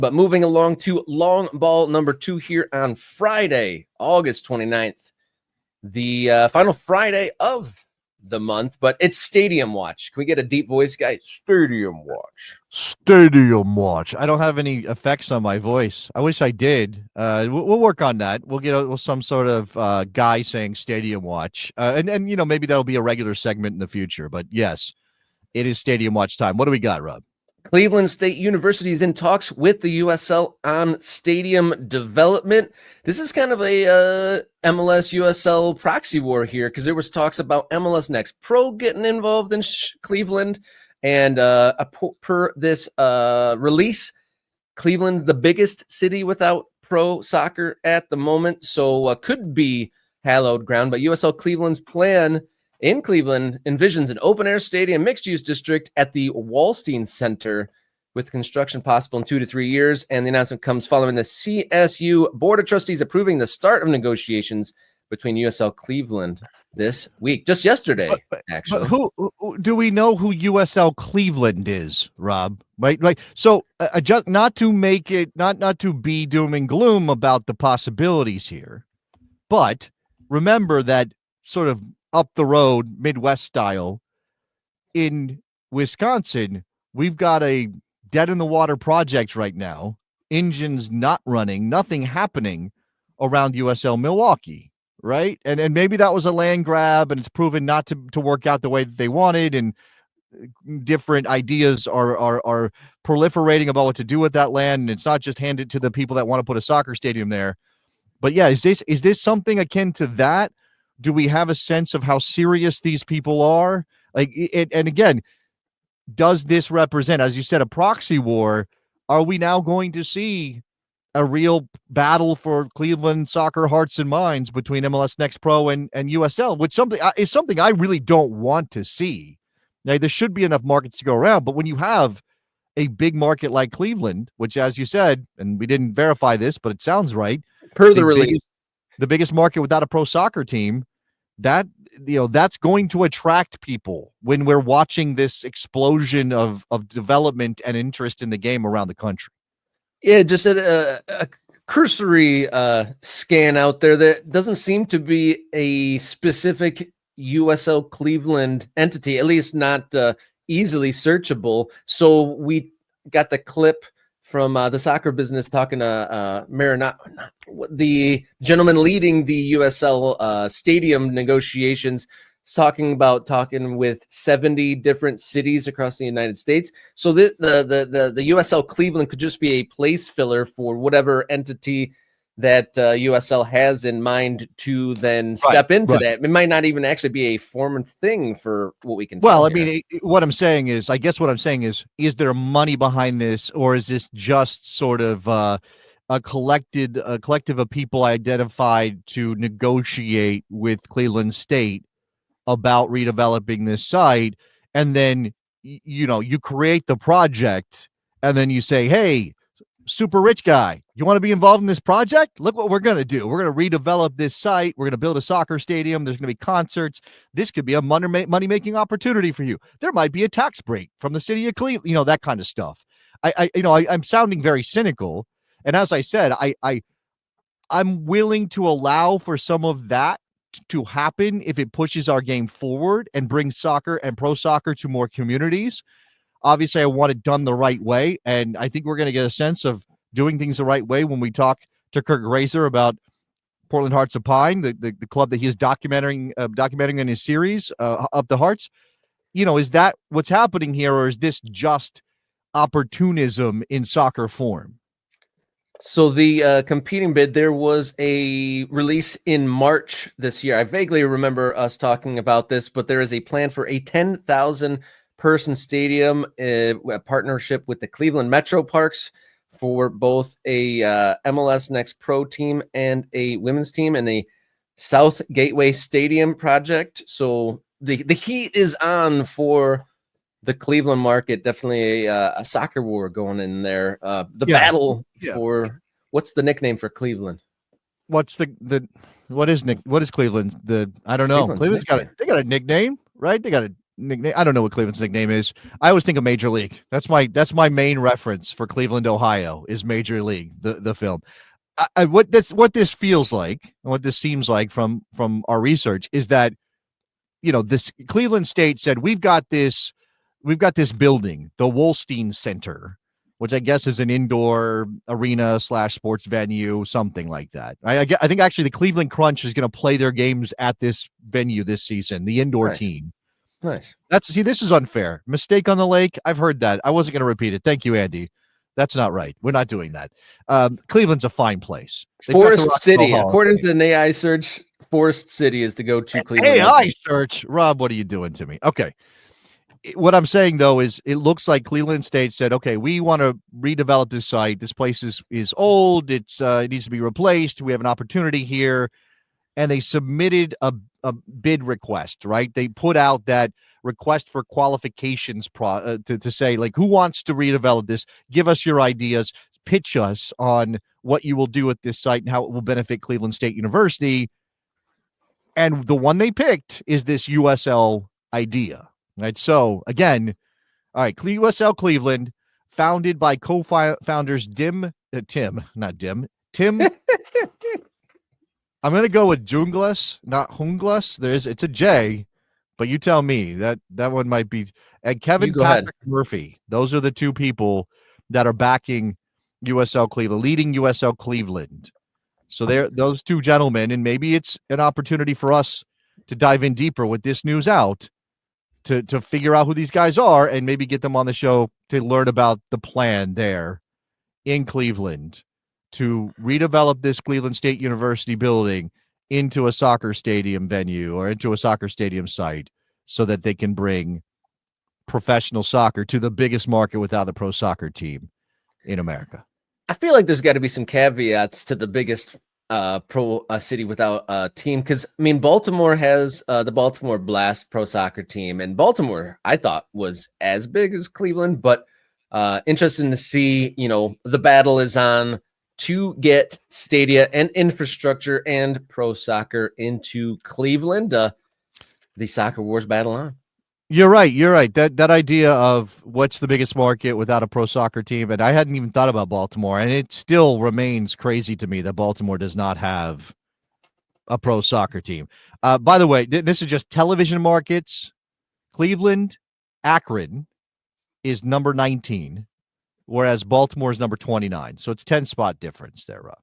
But moving along to long ball number 2 here on Friday, August 29th, the final Friday of the month, but it's Stadium Watch. Can we get a deep voice, guy? Stadium Watch. Stadium Watch. I don't have any effects on my voice. I wish I did. We'll work on that. We'll get some sort of guy saying Stadium Watch. And you know, maybe that'll be a regular segment in the future. But yes, it is Stadium Watch time. What do we got, Rob? Cleveland State University is in talks with the USL on stadium development. This is kind of a MLS USL proxy war here because there was talks about MLS Next Pro getting involved in Cleveland, and per this release, Cleveland, the biggest city without pro soccer at the moment, so could be hallowed ground. But USL Cleveland's plan in Cleveland envisions an open-air stadium mixed-use district at the Wallstein Center with construction possible in 2 to 3 years. And the announcement comes following the CSU Board of Trustees approving the start of negotiations between USL Cleveland this week, just yesterday, actually. But who do we know who USL Cleveland is, Rob? Right. So just not to make it, not to be doom and gloom about the possibilities here, but remember that sort of up the road, Midwest style, in Wisconsin, we've got a dead in the water project right now. Engines not running, nothing happening around USL Milwaukee, right? And maybe that was a land grab, and it's proven not to work out the way that they wanted, and different ideas are proliferating about what to do with that land, and it's not just handed to the people that want to put a soccer stadium there. But yeah, is this something akin to that? Do we have a sense of how serious these people are? And again, does this represent, as you said, a proxy war? Are we now going to see a real battle for Cleveland soccer hearts and minds between MLS Next Pro and USL, which is something I really don't want to see? Now, there should be enough markets to go around, but when you have a big market like Cleveland, which, as you said, and we didn't verify this, but it sounds right, per the release, the biggest market without a pro soccer team, that, you know, that's going to attract people when we're watching this explosion of development and interest in the game around the country. Yeah, just a cursory scan out there, that doesn't seem to be a specific USL Cleveland entity, at least not easily searchable. So we got the clip from the soccer business talking to the gentleman leading the USL stadium negotiations, talking with 70 different cities across the United States. So the USL Cleveland could just be a place filler for whatever entity that USL has in mind to then step into that. It might not even actually be a formed thing for what we can. Well, I mean, what I'm saying is, is there money behind this, or is this just sort of a collective of people identified to negotiate with Cleveland State about redeveloping this site? And then, you know, you create the project and then you say, hey, super rich guy, you want to be involved in this project? Look what we're going to do. We're going to redevelop this site. We're going to build a soccer stadium. There's going to be concerts. This could be a money-making opportunity for you. There might be a tax break from the city of Cleveland, you know, that kind of stuff. I'm sounding very cynical. And as I said, I'm willing to allow for some of that to happen if it pushes our game forward and brings soccer and pro soccer to more communities. Obviously, I want it done the right way, and I think we're going to get a sense of doing things the right way when we talk to Kirk Grazer about Portland Hearts of Pine, the club that he is documenting in his series, Up the Hearts. You know, is that what's happening here, or is this just opportunism in soccer form? So the competing bid, there was a release in March this year. I vaguely remember us talking about this, but there is a plan for a 10,000 person stadium, a partnership with the Cleveland Metro Parks for both a MLS Next Pro team and a women's team, and a South Gateway Stadium project. So the heat is on for the Cleveland market. Definitely a soccer war going in there. Battle for, what's the nickname for Cleveland? What is Cleveland? I don't know. Cleveland's got a nickname, right? They got a nickname. I don't know what Cleveland's nickname is. I always think of Major League. That's my main reference for Cleveland, Ohio, is Major League, the film. What this feels like, and what this seems like from our research, is that this Cleveland State said we've got this building, the Wolstein Center, which I guess is an indoor arena / sports venue, something like that. I think actually the Cleveland Crunch is going to play their games at this venue this season, the indoor team. Nice. This is unfair. Mistake on the lake. I've heard that. I wasn't going to repeat it. Thank you, Andy. That's not right. We're not doing that. Cleveland's a fine place. Forest City, according to an AI search, Forest City is the go-to Cleveland. AI search. Rob, what are you doing to me? Okay. What I'm saying, though, is it looks like Cleveland State said, okay, we want to redevelop this site. This place is old. It needs to be replaced. We have an opportunity here. And they submitted a bid request, right? They put out that request for qualifications to say, like, who wants to redevelop this? Give us your ideas. Pitch us on what you will do at this site and how it will benefit Cleveland State University. And the one they picked is this USL idea, right? So, again, all right, USL Cleveland, founded by co-founders Tim. I'm going to go with Junglas, not Hunglas. It's a J, but you tell me that one might be. And Kevin Patrick Murphy. Those are the two people that are backing USL Cleveland, leading USL Cleveland. So those two gentlemen, and maybe it's an opportunity for us to dive in deeper with this news out to figure out who these guys are and maybe get them on the show to learn about the plan there in Cleveland to redevelop this Cleveland State University building into a soccer stadium venue or into a soccer stadium site so that they can bring professional soccer to the biggest market without a pro soccer team in America. I feel like there's got to be some caveats to the biggest pro city without a team. Because, I mean, Baltimore has the Baltimore Blast pro soccer team. And Baltimore, I thought, was as big as Cleveland. But interesting to see, the battle is on to get stadia and infrastructure and pro soccer into Cleveland. The soccer wars battle on. You're right. That idea of what's the biggest market without a pro soccer team, and I hadn't even thought about Baltimore, and it still remains crazy to me that Baltimore does not have a pro soccer team. By the way, this is just television markets. Cleveland, Akron is number 19. Whereas Baltimore is number 29. So it's 10 spot difference there, Rob.